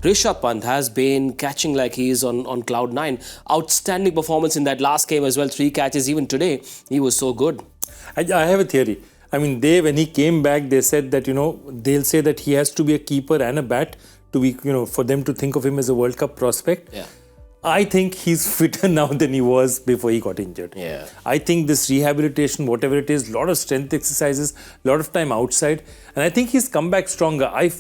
Rishabh Pant has been catching like he is on cloud nine. Outstanding performance in that last game as well. 3 catches. Even today, he was so good. I have a theory. I mean, when he came back, they said that, they'll say that he has to be a keeper and a bat to be, for them to think of him as a World Cup prospect. Yeah. I think he's fitter now than he was before he got injured. Yeah. I think this rehabilitation, whatever it is, a lot of strength exercises, a lot of time outside, and I think he's come back stronger. I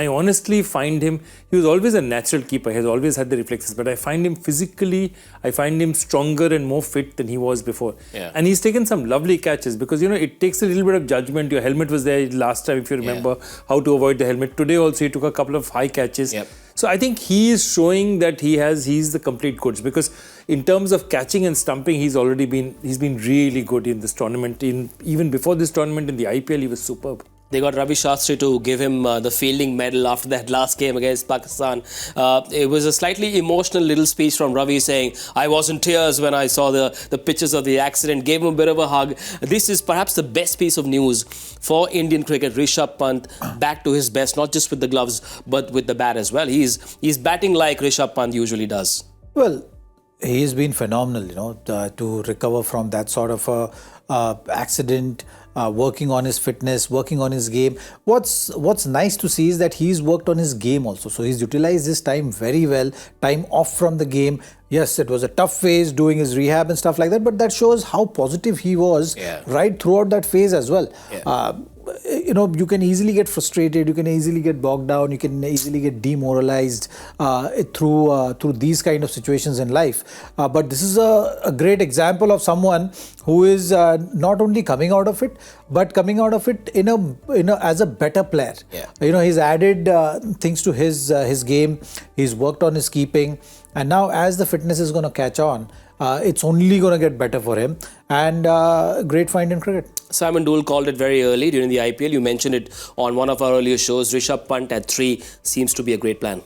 honestly find him, he was always a natural keeper, he has always had the reflexes, but I find him physically, I find him stronger and more fit than he was before. Yeah. And he's taken some lovely catches because, it takes a little bit of judgment. Your helmet was there last time, if you remember, how to avoid the helmet. Today also, he took a couple of high catches. Yep. So I think he is showing that he's the complete coach, because in terms of catching and stumping, he's been really good in this tournament. Even before this tournament in the IPL, he was superb. They got Ravi Shastri to give him the fielding medal after that last game against Pakistan. It was a slightly emotional little speech from Ravi saying, I was in tears when I saw the pictures of the accident, gave him a bit of a hug. This is perhaps the best piece of news for Indian cricket. Rishabh Pant back to his best, not just with the gloves, but with the bat as well. He's batting like Rishabh Pant usually does. Well, he's been phenomenal, to recover from that sort of accident. Working on his fitness, working on his game. What's nice to see is that he's worked on his game also. So he's utilized his time very well, time off from the game. Yes, it was a tough phase doing his rehab and stuff like that, but that shows how positive he was right throughout that phase as well. Yeah. You can easily get frustrated, you can easily get bogged down, you can easily get demoralized through these kind of situations in life. But this is a great example of someone who is not only coming out of it, but coming out of it as a better player. Yeah. He's added things to his game, he's worked on his keeping, and now as the fitness is going to catch on, it's only going to get better for him, and great find in cricket. Simon Dewell called it very early during the IPL. You mentioned it on one of our earlier shows. Rishabh Pant at 3 seems to be a great plan.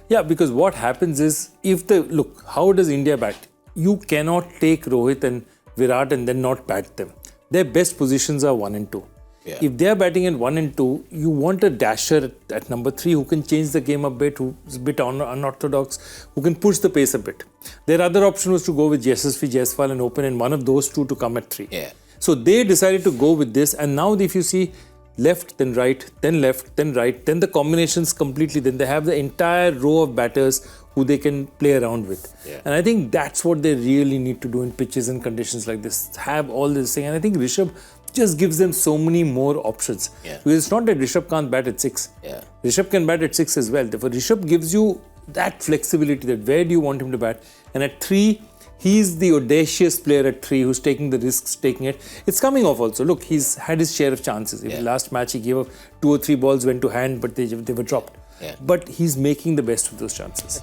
Yeah, because what happens is, look, how does India bat? You cannot take Rohit and Virat and then not bat them. Their best positions are 1 and 2. Yeah. If they are batting at 1 and 2, you want a dasher at number 3 who can change the game a bit, who's a bit unorthodox, who can push the pace a bit. Their other option was to go with Yashasvi Jaiswal and open, and one of those two to come at 3. Yeah. So they decided to go with this, and now if you see left, then right, then left, then right, then the combinations completely, then they have the entire row of batters who they can play around with. Yeah. And I think that's what they really need to do in pitches and conditions like this, have all this thing. And I think Rishabh just gives them so many more options. Yeah. Because it's not that Rishabh can't bat at 6. Yeah. Rishabh can bat at 6 as well. Therefore, Rishabh gives you that flexibility, that where do you want him to bat. And at 3, he's the audacious player at 3 who's taking the risks, taking it. It's coming off also. Look, he's had his share of chances. In the last match, he gave up 2 or 3 balls, went to hand, but they were dropped. Yeah. But he's making the best of those chances.